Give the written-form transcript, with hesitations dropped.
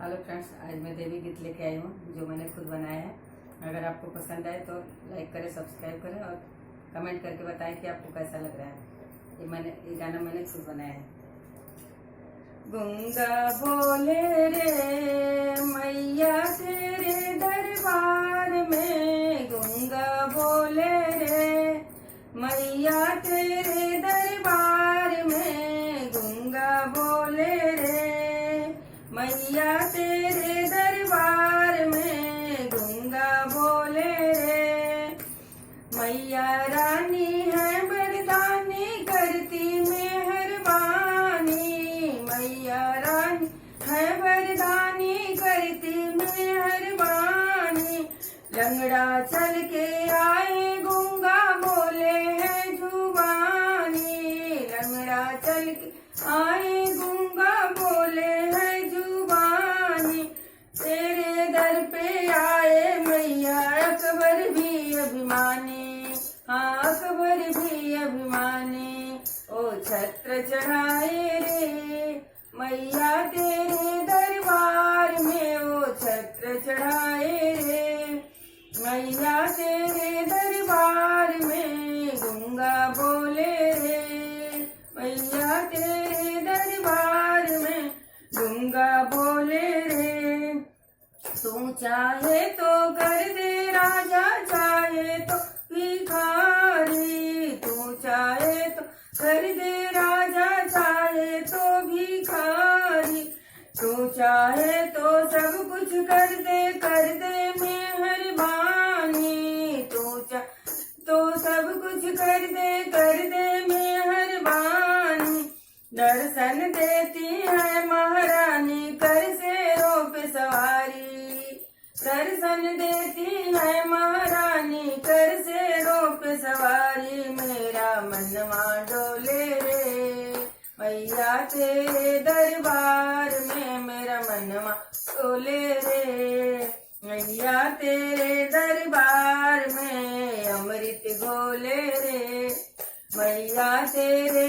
Hello friends, आज मैं देवी गीत लेके आई हूँ जो मैंने खुद बनाया है। अगर आपको पसंद आए तो लाइक करें, सब्सक्राइब करें और कमेंट करके बताएं कि आपको कैसा लग रहा है। ये गाना मैंने खुद बनाया है। गंगा बोले रे मैया तेरे दरबार में, गंगा बोले रे मैया तेरे दरबार में, गंगा बोले रे मैया तेरे दरबार में, गंगा बोले रे मैया रानी है वरदानी करती मेहरबानी, मैया रानी है वरदानी करती मेहरबानी। लंगड़ा चल के आए गंगा बोले है जुबानी, लंगड़ा चल के आए गंगा बोले है जुबानी। तेरे दर पे आए मैया अकबर भी अभिमानी, हाँ अकबर भी अभिमानी। ओ छत्र चढ़ाए रे मैया तेरे दरबार में, ओ छत्र चढ़ाए रे मैया तेरे दरबार में, गंगा बोले रे मैया तेरे दरबार में, गंगा बोले रे। तू चाहे तो कर दे राजा, चाहे तो भिखारी, तू चाहे तो कर दे राजा, चाहे तो भिखारी। तू चाहे तो सब कुछ कर दे मेहरबानी, तो सब कुछ कर दे मेहरबानी। दर्शन देती है महारानी कर शेरों पे सवारी, दर्शन देती है महारानी कर शेरों पे सवारी। मेरा मनवा डोले रे मैया तेरे दरबार में, मेरा मनवा डोले रे मैया तेरे दरबार में। अमृत घोले रे मैया तेरे